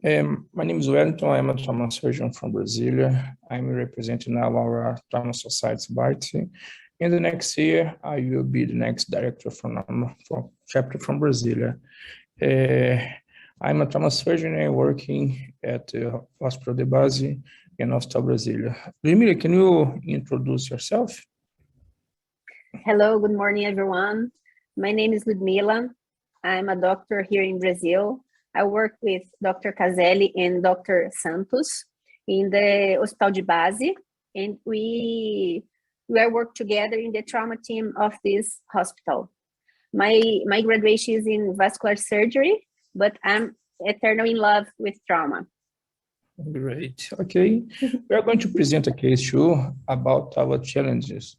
My name is Wellington. I'm a trauma surgeon from Brasilia. I'm representing now our trauma society, Bertti. In the next year, I will be the next director from chapter from Brasilia. I'm a trauma surgeon and working at the Hospital de Base in Hospital Brasilia. Ludmilla, can you introduce yourself? Hello, good morning, everyone. My name is Ludmilla. I'm a doctor here in Brazil. I work with Dr. Caselli and Dr. Santos in the Hospital de Base, and we work together in the trauma team of this hospital. My graduation is in vascular surgery, but I'm eternally in love with trauma. Great. Okay. We are going to present a case show about our challenges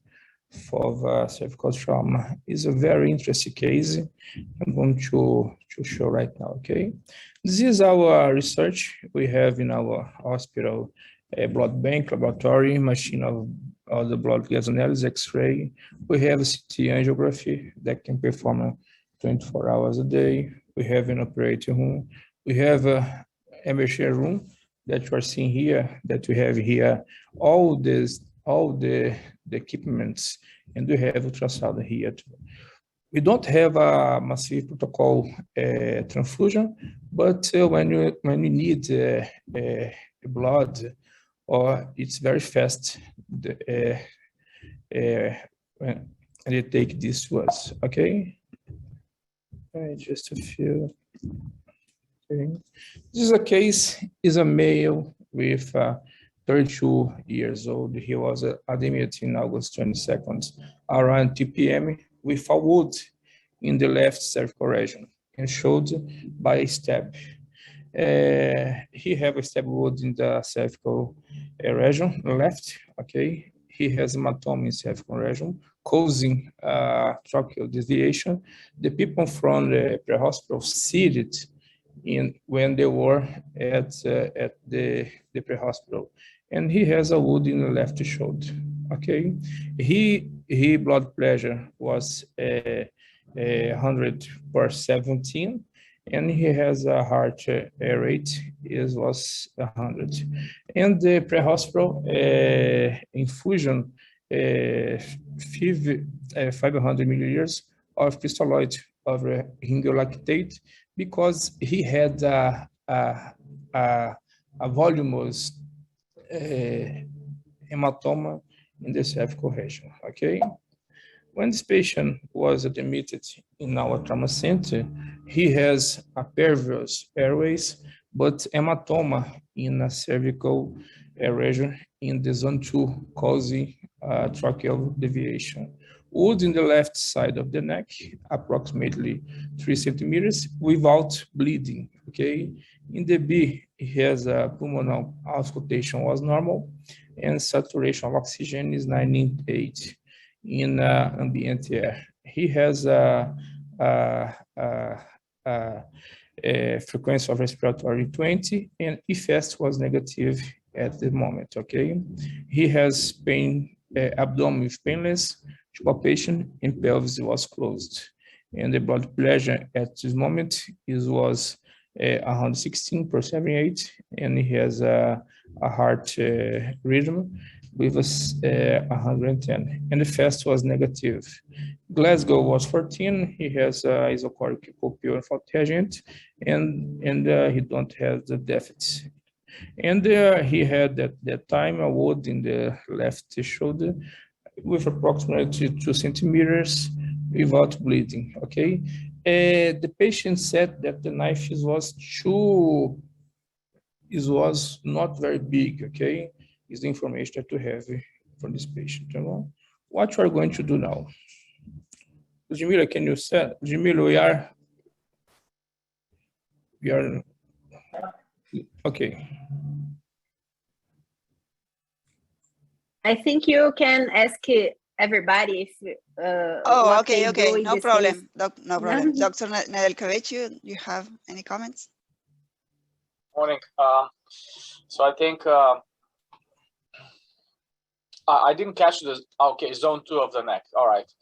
for cervical trauma. It's a very interesting case. I'm going to show right now, okay? This is our research we have in our hospital, a blood bank, laboratory, machine of the blood gas analysis, X-ray. We have a CT angiography that can perform 24 hours a day. We have an operating room. We have a emergency room that you are seeing here, that we have here all the equipments, and we have ultrasound here too. We don't have a massive protocol transfusion, but when you need blood, or it's very fast, when they take this to us, okay? Just a few. Okay. This is a case, is a male with 32 years old. He was admitted in August 22nd around 2 p.m. with a wound in the left cervical region and showed by a stab. He have a stab wound in the cervical region, left, okay? He has hematoma in cervical region, causing tracheal deviation. The people from the pre-hospital seated when they were at the pre-hospital, and he has a wound in the left shoulder. Okay, he blood pressure was 100/17, and he has a heart rate was 100, and the pre-hospital infusion 500 milliliters of crystalloid of ringolactate, because he had a voluminous hematoma in the cervical region, okay? When this patient was admitted in our trauma center, he has a pervious airways, but hematoma in a cervical region in the zone 2, causing tracheal deviation. Wound in the left side of the neck, approximately 3 centimeters, without bleeding, okay? In the B, he has a pulmonary auscultation was normal, and saturation of oxygen is 98 in ambient air. He has a frequency of respiratory 20, and EFS was negative at the moment, okay? He has pain, abdomen with painless, palpation, and pelvis was closed. And the blood pressure at this moment was 116/78, and he has a heart rhythm with 110, and the fast was negative. Glasgow was 14. He has isocoric pupil agent, and he don't have the deficits. And he had at that time a wound in the left shoulder with approximately 2 centimeters without bleeding, okay? The patient said that the knife was not very big, okay? Is the information that we have from this patient. You know? What we are going to do now? Ludmilla, can you say? Ludmilla, we are, okay. I think you can ask everybody if okay, no problem. No problem. Dr. Nedelkovic, you have any comments? Morning. So I think I didn't catch the zone 2 of the neck. All right.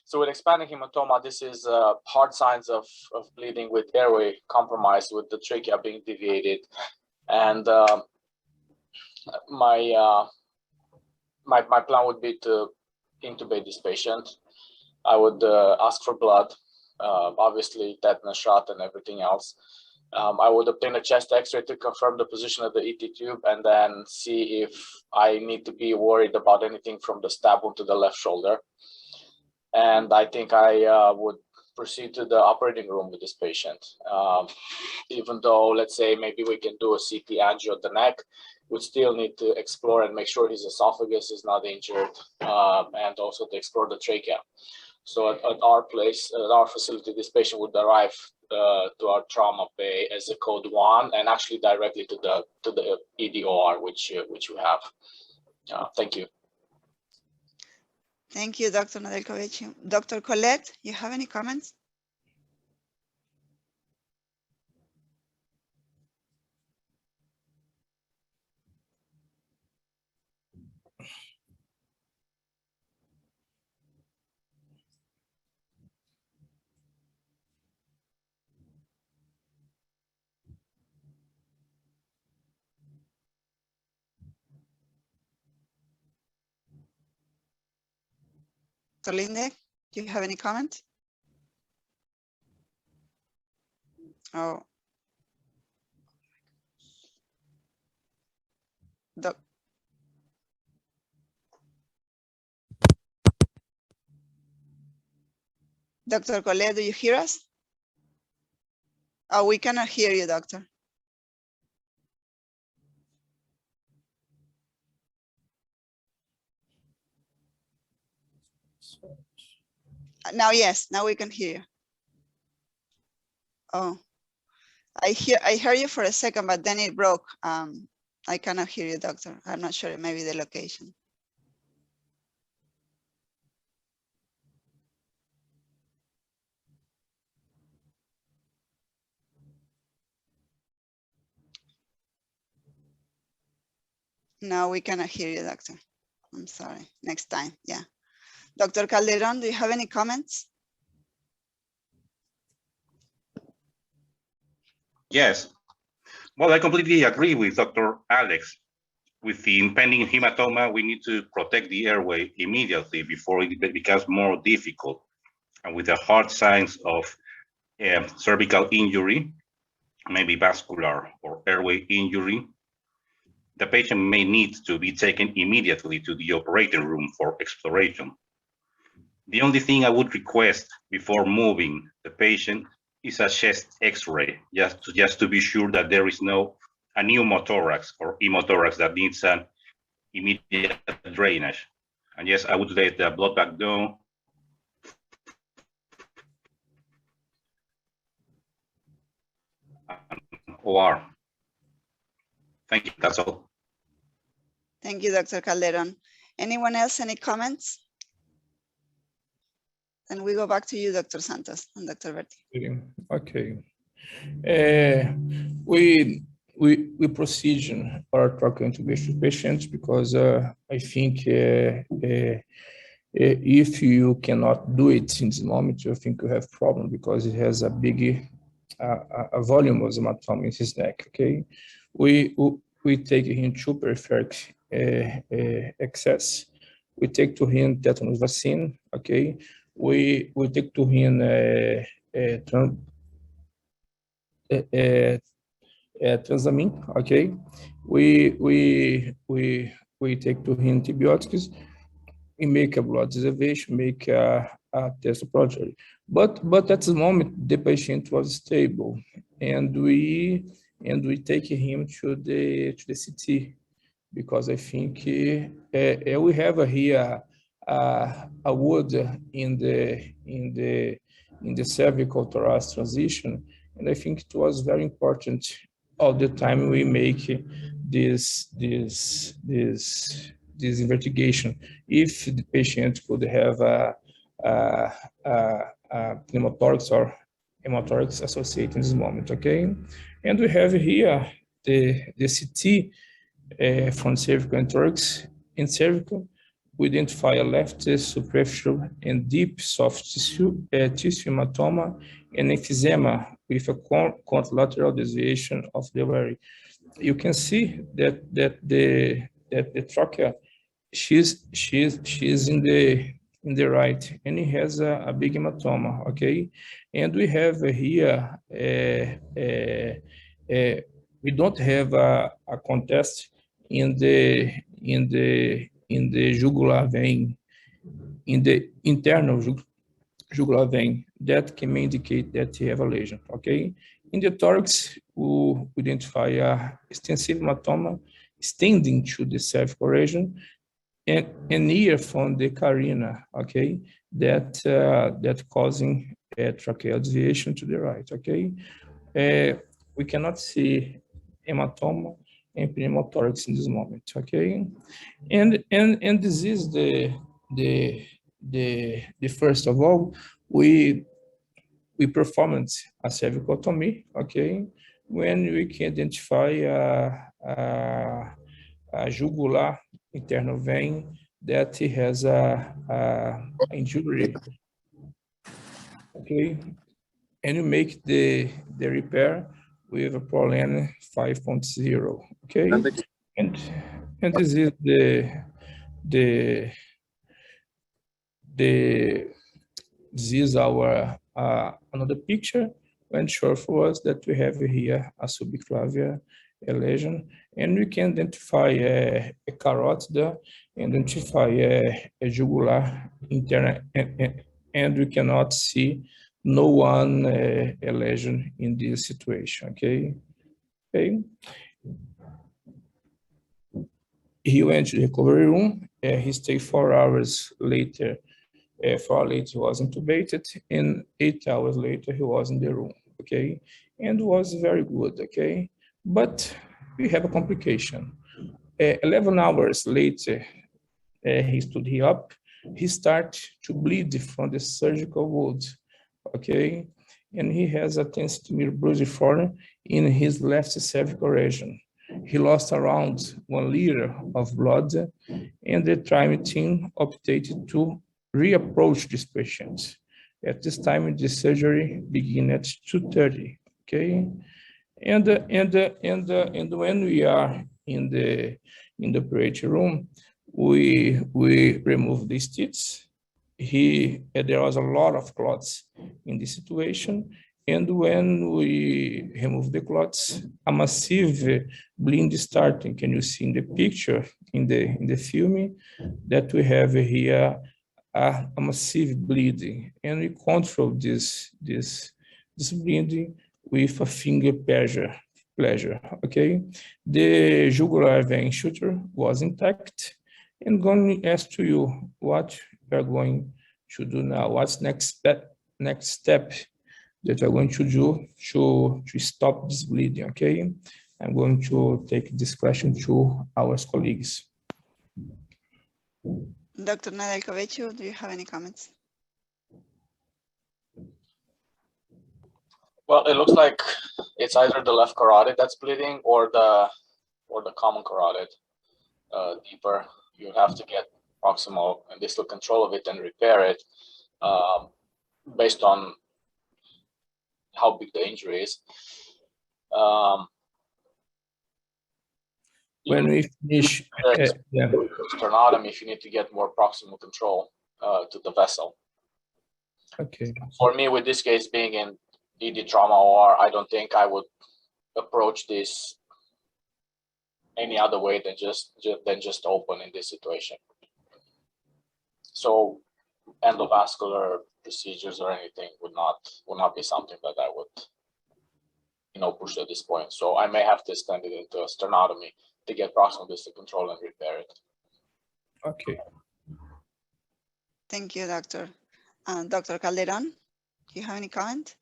So with expanding hematoma, this is hard signs of bleeding with airway compromise, with the trachea being deviated. And my plan would be to intubate this patient. I would ask for blood, obviously tetanus shot and everything else. I would obtain a chest x-ray to confirm the position of the ET tube, and then see if I need to be worried about anything from the stab wound to the left shoulder. And I think I would proceed to the operating room with this patient. Even though, let's say, maybe we can do a CT angio of the neck, we still need to explore and make sure his esophagus is not injured, and also to explore the trachea. So at our place, at our facility, this patient would arrive to our trauma bay as a code 1, and actually directly to the EDOR, which you have. Thank you. Thank you, Dr. Nedelkovic. Dr. Colette, you have any comments? Dr. Linde, do you have any comment? Oh. Dr. Colette, do you hear us? Oh, we cannot hear you, doctor. Now, yes, now we can hear you. Oh, I heard you for a second, but then it broke. I cannot hear you, doctor. I'm not sure, maybe the location. No, we cannot hear you, doctor. I'm sorry. Next time, yeah. Dr. Calderon, do you have any comments? Yes. Well, I completely agree with Dr. Alex. With the impending hematoma, we need to protect the airway immediately before it becomes more difficult. And with the hard signs of cervical injury, maybe vascular or airway injury, the patient may need to be taken immediately to the operating room for exploration. The only thing I would request before moving the patient is a chest X-ray, just to be sure that there is no a pneumothorax or hemothorax that needs an immediate drainage. And yes, I would let the blood bag down. OR. Thank you, that's all. Thank you, Dr. Calderon. Anyone else, any comments? Then we go back to you, Dr. Santos and Dr. Bertti. Okay. We proceed our tracheal intubation patients because I think if you cannot do it in this moment, I think you have problem because it has a big a volume of hematoma in his neck. Okay, we take him to peripheric access. We take to him tetanus vaccine. Okay, we take to him transamine. Okay, we take to him antibiotics. We make a blood reservation, make a test of protocol. But at the moment the patient was stable, and we take him to the CT because I think we have here a wound in the cervical thorax transition, and I think it was very important all the time we make this investigation if the patient could have a pneumothorax or hemothorax associated in this moment. Okay, and we have here the CT from cervical and thorax in cervical. we identify a left superficial and deep soft tissue hematoma and emphysema with a contralateral deviation of the ovary. You can see that the trachea, she's in the right, and he has a big hematoma. Okay, and we have here we don't have a contest in the jugular vein, in the internal jugular vein, that can indicate that you have a lesion. Okay, in the thorax, we identify a extensive hematoma extending to the cervical region and near from the carina. Okay, that causing a tracheal deviation to the right. Okay, we cannot see hematoma and pneumothorax in this moment. Okay, and this is the first of all, we performed a cervicotomy. Okay, when we can identify a jugular internal vein that has a injury. Okay, and you make the repair with a Prolen 5.0. Okay, and this is this is our another picture when show for us that we have here a subclavian lesion, and we can identify a carotid, identify a jugular internal, and we cannot see no one lesion in this situation. Okay. Okay. He went to the recovery room. He stayed 4 hours later. 4 hours later, he was intubated, and 8 hours later, he was in the room. Okay, and was very good. Okay, but we have a complication. 11 hours later, he stood up. He started to bleed from the surgical wound. Okay, and he has a 10 centimeter bruciform in his left cervical region. He lost around 1 liter of blood, and the TRIME team opted to reapproach this patient. At this time, the surgery began at 2:30. Okay, and when we are in the operating room, we remove the stitches. There was a lot of clots in this situation, and when we remove the clots, a massive bleeding starting. Can you see in the picture in the film that we have here a massive bleeding, and we control this bleeding with a finger pressure. Okay, the jugular vein suture was intact, and going to ask to you what we are going to do now. What's next step that we're going to do to stop this bleeding? Okay, I'm going to take this question to our colleagues. Dr. Nedelkovic, do you have any comments? Well, it looks like it's either the left carotid that's bleeding or the common carotid deeper. You have to get proximal and distal control of it and repair it based on how big the injury is. When we finish, sternotomy, if you need to get more proximal control to the vessel. Okay. For me, with this case being in ED trauma OR, I don't think I would approach this any other way than just open in this situation. So endovascular procedures or anything would not be something that I would push at this point. So I may have to extend it into a sternotomy to get proximal distal control and repair it. Okay. Thank you, Doctor. Dr. Calderon, do you have any comment?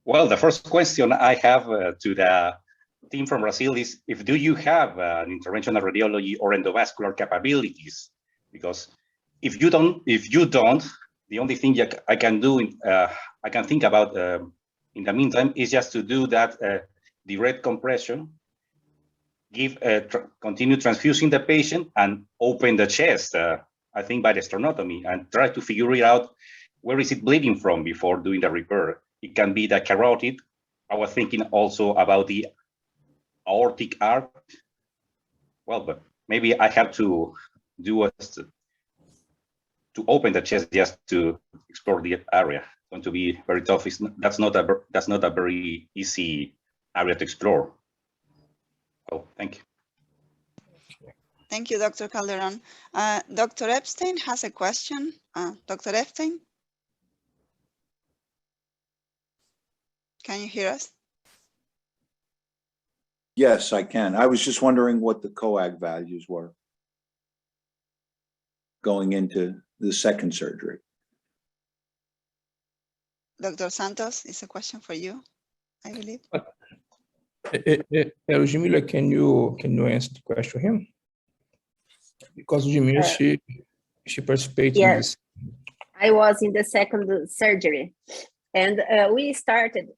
Well, the first question I have to the team from Brazil is, do you have an interventional radiology or endovascular capabilities? Because if you don't, the only thing I can do, I can think about in the meantime is just to do that direct compression continue transfusing the patient and open the chest, I think by the sternotomy, and try to figure it out, where is it bleeding from before doing the repair. It can be the carotid. I was thinking also about the aortic arch. Well, but maybe I have to do to open the chest just to explore the area. It's going to be very tough. That's not a very easy area to explore. Oh, thank you. Thank you, Dr. Calderon. Dr. Epstein has a question. Dr. Epstein? Can you hear us? Yes, I can. I was just wondering what the coag values were going into the second surgery. Dr. Santos, it's a question for you, I believe. Ludmilla, can you answer the question for him? Because Ludmilla, she participated in this. I was in the second surgery, and we started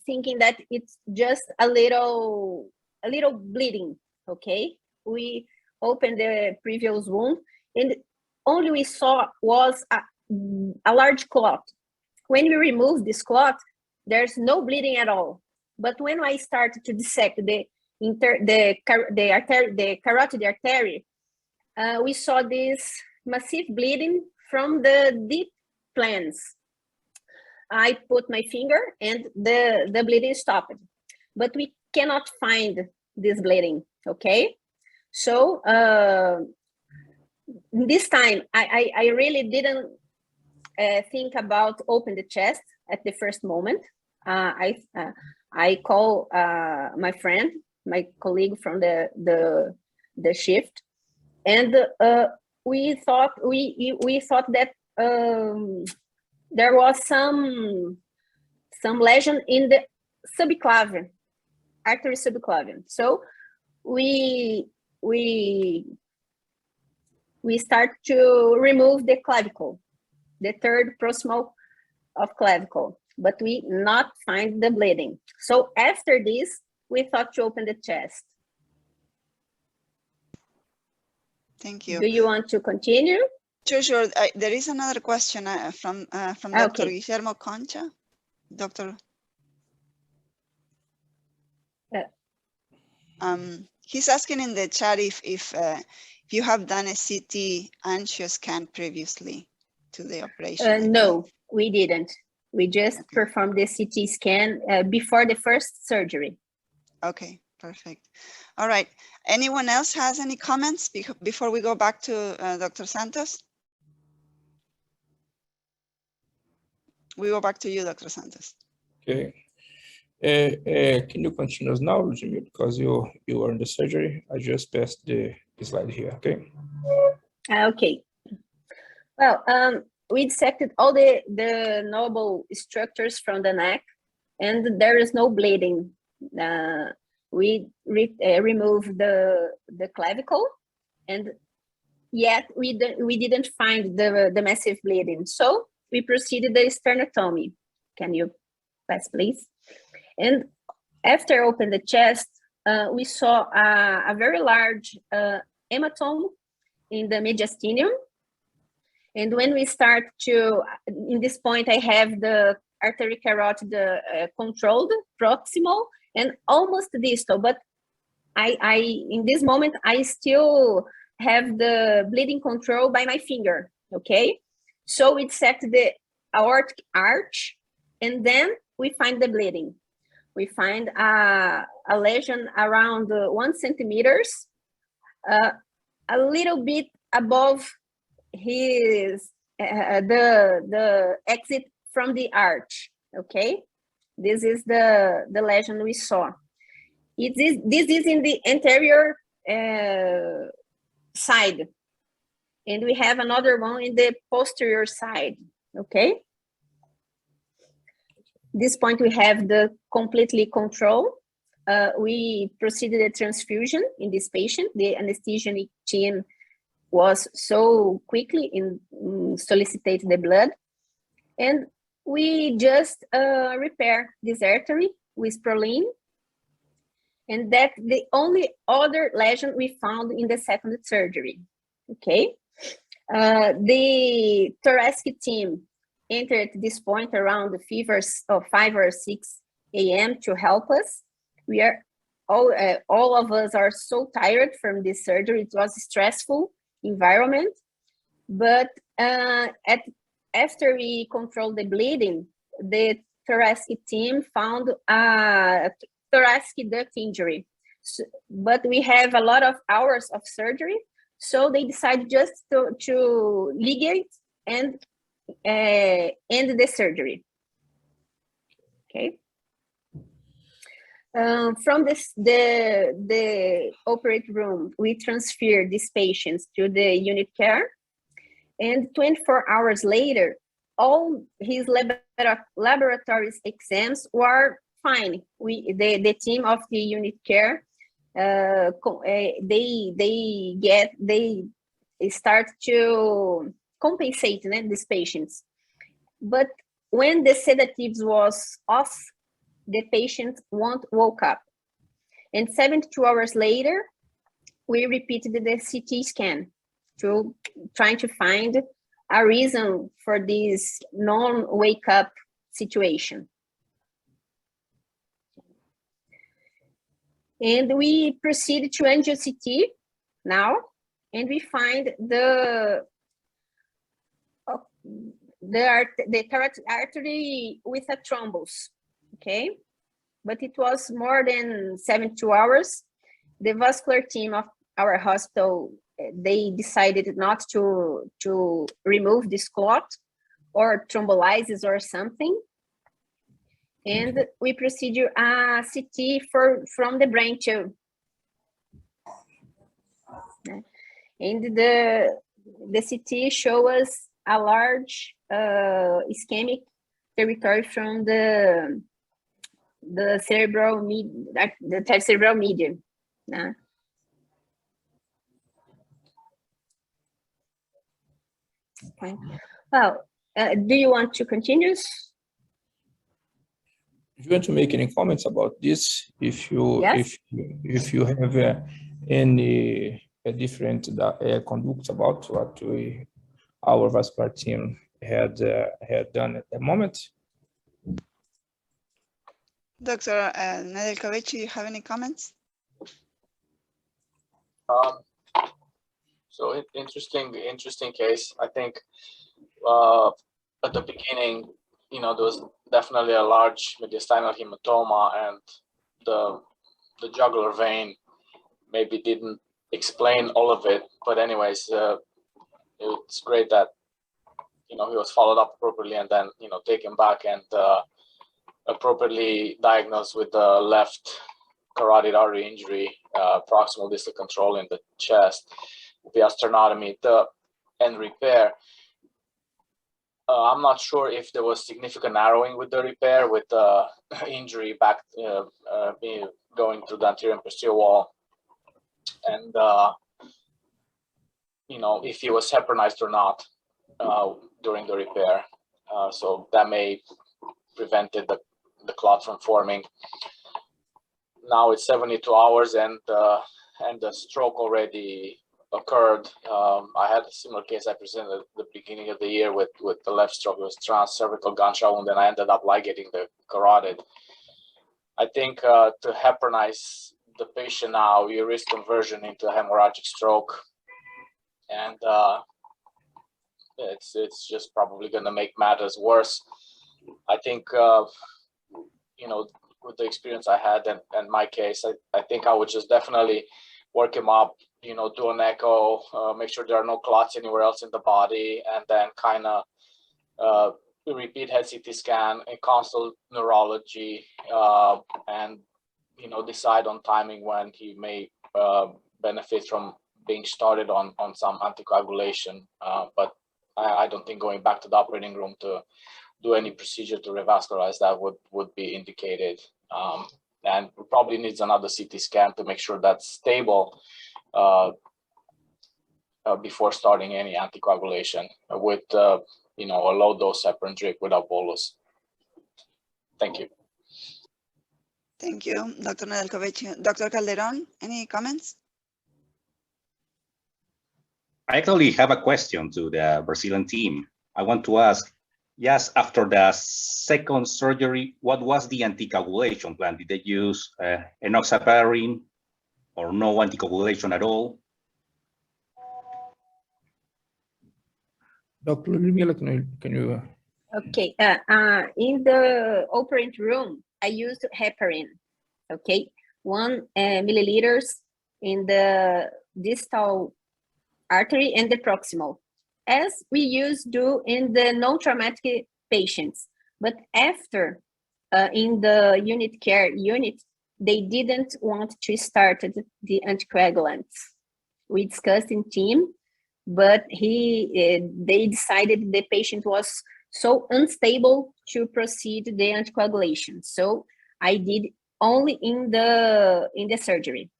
thinking that it's just a little bleeding. Okay, we opened the previous wound, and only we saw was a large clot. When we removed this clot, there's no bleeding at all. But when I started to dissect the carotid artery, we saw this massive bleeding from the deep plans. I put my finger and the bleeding stopped, but we cannot find this bleeding, okay? So this time, I really didn't think about open the chest at the first moment. I call my friend, my colleague from the shift, and we thought that there was some lesion in the subclavian, artery subclavian. So we start to remove the clavicle, the third proximal of clavicle, but we not find the bleeding. So after this, we thought to open the chest. Thank you. Do you want to continue? Sure. There is another question from Dr. Guillermo Concha. Doctor. He's asking in the chat if you have done a CT angio scan previously to the operation. No, we didn't. We just performed the CT scan before the first surgery. Okay, perfect. All right. Anyone else has any comments before we go back to Dr. Santos? We go back to you, Dr. Santos. Okay. Can you continue now, Ludmilla, because you are in the surgery? I just passed the slide here, okay? Okay. Well, we dissected all the noble structures from the neck, and there is no bleeding. We removed the clavicle, and yet we didn't find the massive bleeding. So we proceeded the sternotomy. Can you pass, please? And after open the chest, we saw a very large hematome in the mediastinum. And when we start to, in this point, I have the artery carotid controlled, proximal, and almost distal. But in this moment, I still have the bleeding control by my finger, okay? So we set the aortic arch, and then we find the bleeding. We find a lesion around 1 centimeters, a little bit above his the exit from the arch. Okay, this is the lesion we saw. This is in the anterior side, and we have another one in the posterior side. Okay, this point we have the completely control. We proceeded a transfusion in this patient. The anesthesia team was so quickly solicitate the blood, and we just repair this artery with proline, and that's the only other lesion we found in the second surgery. Okay, the thoracic team entered at this point around the 5 or 6 a.m. to help us. We are all of us are so tired from this surgery. It was a stressful environment, but after we controlled the bleeding, the thoracic team found a thoracic duct injury. So, but we have a lot of hours of surgery, so they decided just to ligate and end the surgery. Okay. From the operating room, we transferred these patients to the unit care, and 24 hours later, all his laboratory exams were fine. The team of the unit care, they start to compensate these patients, but when the sedatives was off, the patient woke up, and 72 hours later, we repeated the CT scan to trying to find a reason for this non-wake up situation. And we proceed to angio CT now, and we find the carotid artery with a thrombus. Okay, but it was more than 72 hours. The vascular team of our hospital, they decided not to remove this clot or thrombolysis or something. And we proceed a CT from the brain too. And the CT show us a large ischemic territory from the cerebral median. Okay. Well, do you want to continue? If you want to make any comments about this, if you have any different conduct about what our vascular team had done at the moment. Dr. Nedeljkovic, you have any comments? So interesting case. I think at the beginning, there was definitely a large mediastinal hematoma, and the jugular vein maybe didn't explain all of it. But anyways, it's great that he was followed up appropriately and then taken back and appropriately diagnosed with the left carotid artery injury, proximal distal control in the chest, via sternotomy and repair. I'm not sure if there was significant narrowing with the repair, with the injury back going through the anterior and posterior wall, and if he was heparinized or not during the repair. So that may prevented the clot from forming. Now it's 72 hours and the stroke already occurred. I had a similar case I presented at the beginning of the year with the left stroke. It was transcervical gunshot wound, and I ended up ligating the carotid. I think to heparinize the patient now, you risk conversion into a hemorrhagic stroke, and it's just probably going to make matters worse. I think with the experience I had and my case, I think I would just definitely work him up, do an echo, make sure there are no clots anywhere else in the body, and then kind of repeat head CT scan and consult neurology, and decide on timing when he may benefit from being started on some anticoagulation. But I don't think going back to the operating room to do any procedure to revascularize that would be indicated. And probably needs another CT scan to make sure that's stable before starting any anticoagulation with a low dose heparin drip without bolus. Thank you. Thank you, Dr. Nedelkovich. Dr. Calderon, any comments? I actually have a question to the Brazilian team. I want to ask, yes, after the second surgery, what was the anticoagulation plan? Did they use enoxaparin or no anticoagulation at all? Dr. Ludmilla, can you Okay, in the operating room, I used heparin, okay? 1 milliliters in the distal artery and the proximal, as we used to in the non-traumatic patients. But after, in the unit care unit, they didn't want to start the anticoagulants. We discussed in team, but they decided the patient was so unstable to proceed the anticoagulation. So I did only in the surgery.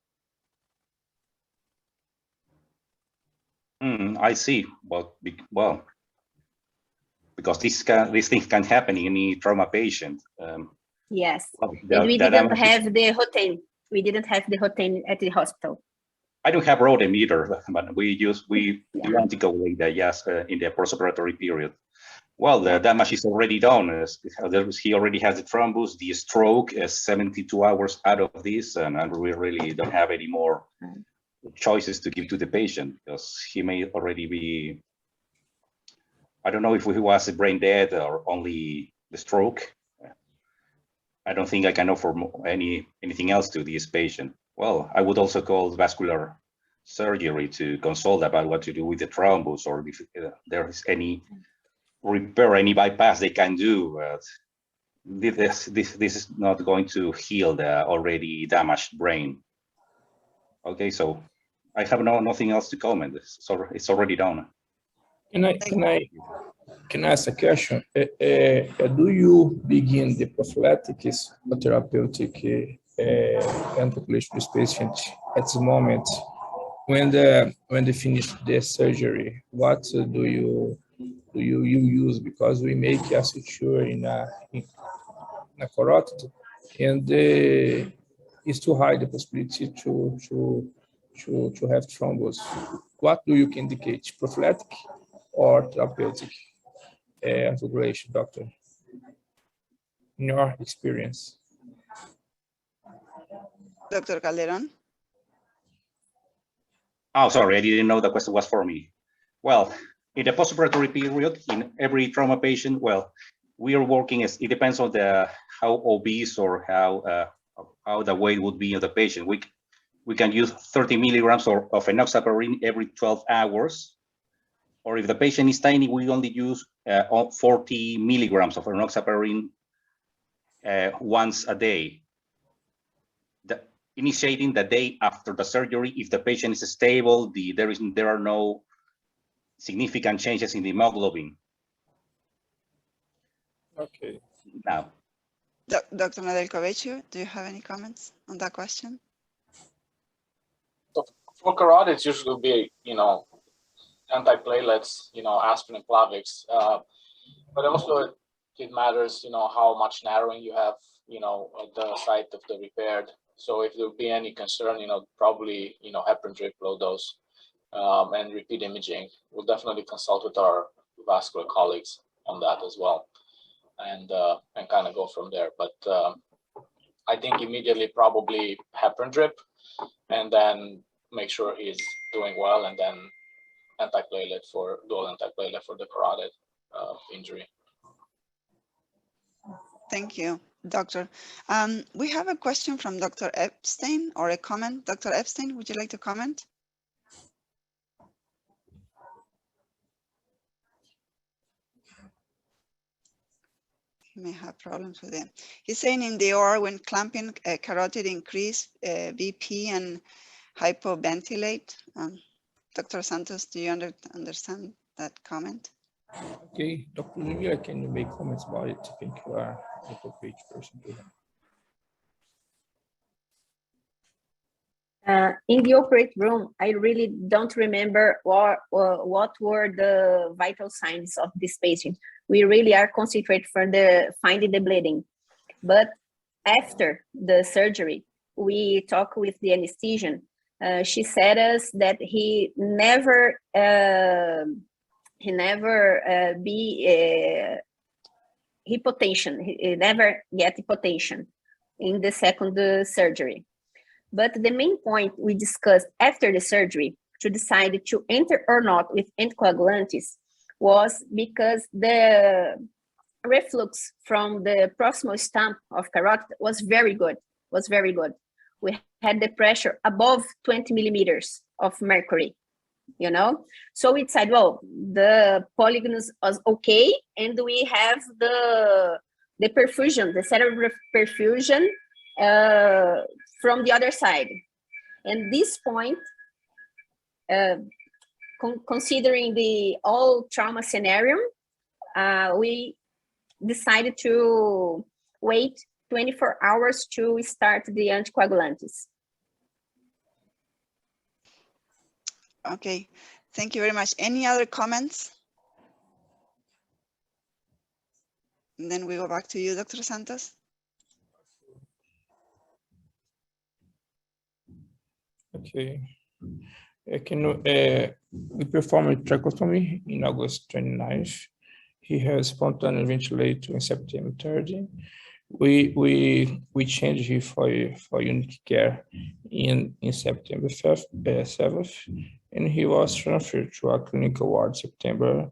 I see. Well, because these things can happen in any trauma patient. Yes, well, and we didn't damage have the Rotem. We didn't have the Rotem at the hospital. I don't have Rotem either, but we do anticoagulate that, yes, in the post-operatory period. Well, the damage is already done. He already has the thrombus, the stroke is 72 hours out of this, and we really don't have any more choices to give to the patient because he may already be, I don't know if he was brain dead or only the stroke. I don't think I can offer anything else to this patient. Well, I would also call vascular surgery to consult about what to do with the thrombus or if there is any repair, any bypass they can do. This is not going to heal the already damaged brain. Okay, so I have nothing else to comment. It's already done. Can I ask a question? Do you begin the prophylactics or therapeutic anticoagulation with patient at the moment when they finish the surgery? What do you use? Because we make a suture in a carotid, and it's too high the possibility to have thrombus. What do you indicate? Prophylactic or therapeutic anticoagulation, doctor? In your experience. Dr. Calderon? Oh, sorry, I didn't know the question was for me. Well, in the post-operatory period, in every trauma patient, well, we are working it depends on how obese or how the weight would be of the patient. We can use 30 milligrams of enoxaparin every 12 hours. Or if the patient is tiny, we only use 40 milligrams of enoxaparin once a day. Initiating the day after the surgery, if the patient is stable, there are no significant changes in the hemoglobin. Okay. Now, Dr. Nedelkovich, do you have any comments on that question? So for carotids, usually be, antiplatelets, aspirin and Plavix, but also it matters, how much narrowing you have, at the site of the repaired. So if there would be any concern, probably, heparin drip, low dose, and repeat imaging. We'll definitely consult with our vascular colleagues on that as well, and kind of go from there. But I think immediately probably heparin drip, and then make sure he's doing well, and then dual antiplatelet for the carotid injury. Thank you, Doctor. We have a question from Dr. Epstein, or a comment. Dr. Epstein, would you like to comment? He may have problems with it. He's saying in the OR when clamping carotid increase BP and hypoventilate. Dr. Santos, do you understand that comment? Okay, Dr. Ludmilla, can you make comments about it? I think you are the appropriate person to have. In the operating room, I really don't remember what were the vital signs of this patient. We really are concentrated for finding the bleeding. But after the surgery, we talked with the anesthesian. She said us that he never be hypotension. He never get hypotension in the second surgery. But the main point we discussed after the surgery to decide to enter or not with anticoagulantes was because the reflux from the proximal stump of carotid was very good, We had the pressure above 20 millimeters of mercury, you know? So we decided, well, the polygonus was okay, and we have the perfusion, the cerebral perfusion from the other side. And this point, considering the all trauma scenario, we decided to wait 24 hours to start the anticoagulantes. Okay, thank you very much. Any other comments? And then we go back to you, Dr. Santos. Okay. We performed a tracheotomy in August 29th. He has spontaneous ventilator in September 30. We changed him for unit care in September 7th, and he was transferred to a clinical ward September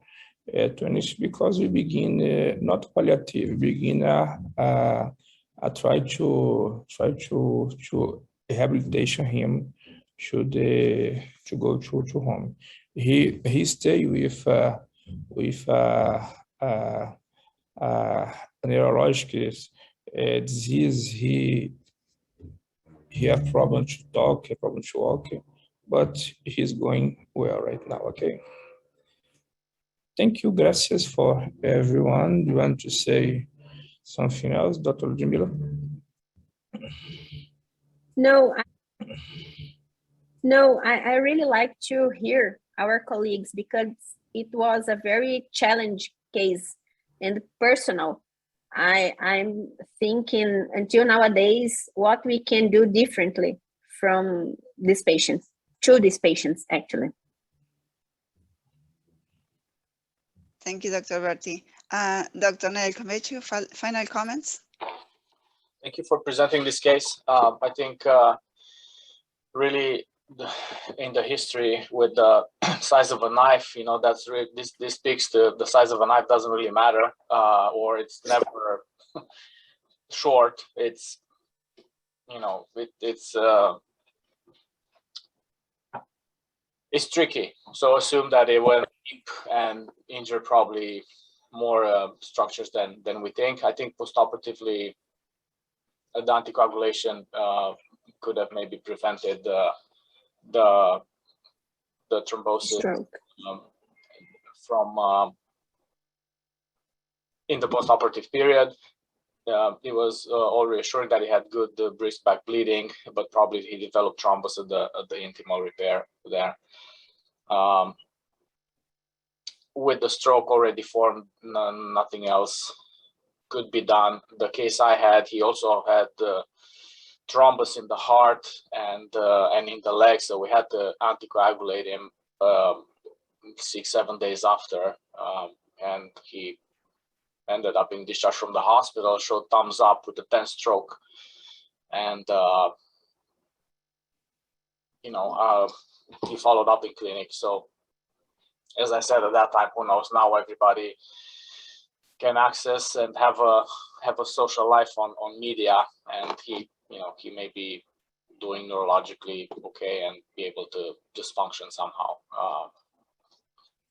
20th, because we begin not palliative, begin a try to rehabilitation him to go to home. He stay with neurological disease. He have problem to talk, a problem to walk, but he's going well right now. Okay. Thank you. Gracias for everyone. Do you want to say something else, Dr. Ludmilla? No, I really like to hear our colleagues, because it was a very challenging case and personal. I'm thinking until nowadays what we can do differently from these patients, to these patients, actually. Thank you, Dr. Bertti. Dr. Nel Comechu, final comments? Thank you for presenting this case. I think really in the history with the size of a knife, you know, that's really, this speaks to the size of a knife doesn't really matter, or it's never short. It's, you know, it's tricky. So assume that it went deep and injured probably more structures than we think. I think postoperatively, the anticoagulation could have maybe prevented the thrombosis from in the postoperative period. It was all reassuring that he had good brisk back bleeding, but probably he developed thrombus at the intimal repair there. With the stroke already formed, nothing else could be done. The case I had, he also had thrombus in the heart and in the legs, so we had to anticoagulate him 6-7 days after, and he ended up being discharged from the hospital, showed thumbs up with a 10th stroke, and you know, he followed up in clinic. So as I said at that time, who knows, now everybody can access and have a social life on media, and he, you know, he may be doing neurologically okay and be able to just function somehow.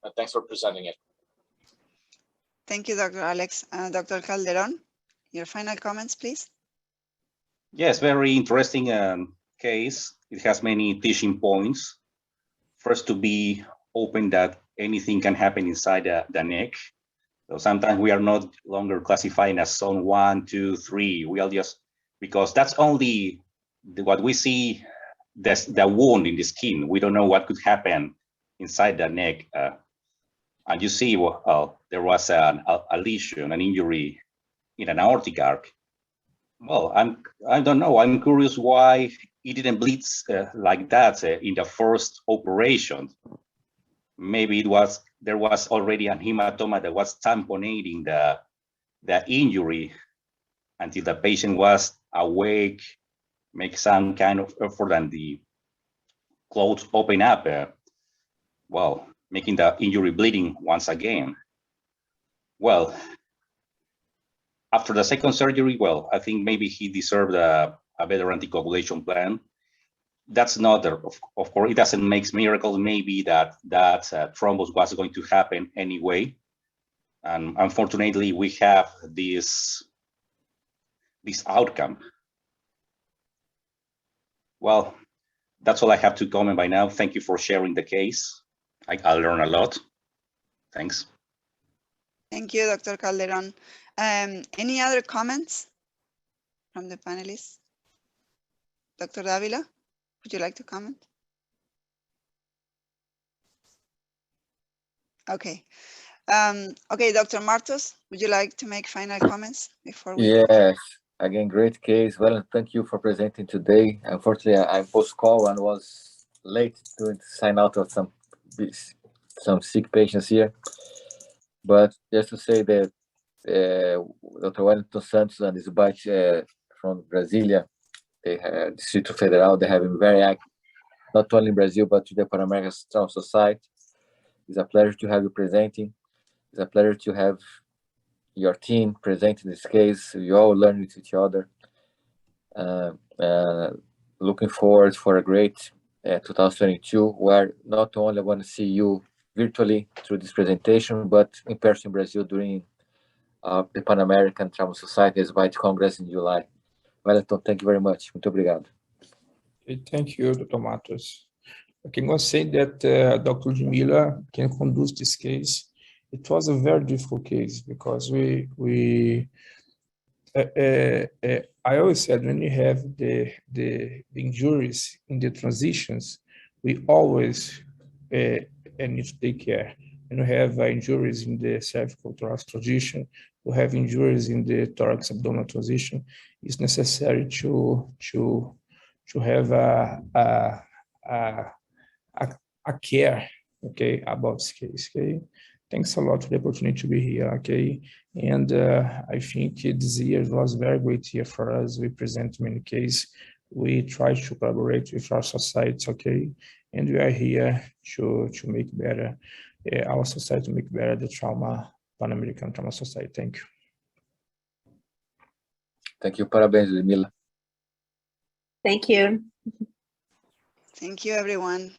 But thanks for presenting it. Thank you, Dr. Alex. Dr. Calderon, your final comments, please. Yes, very interesting case. It has many teaching points. First, to be open that anything can happen inside the neck. So sometimes we are not longer classifying as zone 1, 2, 3. We are just, because that's only what we see, the wound in the skin. We don't know what could happen inside the neck. And you see, there was a lesion, an injury in an aortic arc. Well, I don't know. I'm curious why it didn't bleed like that in the first operation. Maybe there was already an hematoma that was tamponating the injury until the patient was awake, make some kind of effort, and the clothes open up. Well, making the injury bleeding once again. Well, after the second surgery, well, I think maybe he deserved a better anticoagulation plan. That's not, of course, it doesn't make miracles. Maybe that thrombus was going to happen anyway. And unfortunately, we have this outcome. Well, that's all I have to comment by now. Thank you for sharing the case. I learned a lot. Thanks. Thank you, Dr. Calderon. Any other comments from the panelists? Dr. Davila, would you like to comment? Okay. Okay, Dr. Martos, would you like to make final comments before we? Yes, again, great case. Well, thank you for presenting today. Unfortunately, I'm post-call and was late to sign out of some sick patients here. But just to say that Dr. Wellington Santos and his batch from Brasilia, they have Distrito Federal, they have been very active, not only in Brazil, but to the Pan-American Trauma Society. It's a pleasure to have you presenting. It's a pleasure to have your team presenting this case. We all learn with each other. Looking forward for a great 2022, where not only I want to see you virtually through this presentation, but in person in Brazil during the Pan American Trauma Society White Congress in July. Wellington, thank you very much. Muito obrigado. Okay, thank you, Dr. Matos. I can go say that Dr. Ludmilla can conduce this case. It was a very difficult case because I always said when you have the injuries in the transitions, we always need to take care. When you have injuries in the cervical thorax transition, we have injuries in the thorax abdominal transition. It's necessary to have a care, okay, about this case. Okay, thanks a lot for the opportunity to be here. Okay. And I think this year was a very great year for us. We present many cases. We try to collaborate with our society, okay? And we are here to make better our society, make better the Pan American Trauma Society. Thank you. Thank you. Parabéns, Ludmilla. Thank you. Thank you, everyone.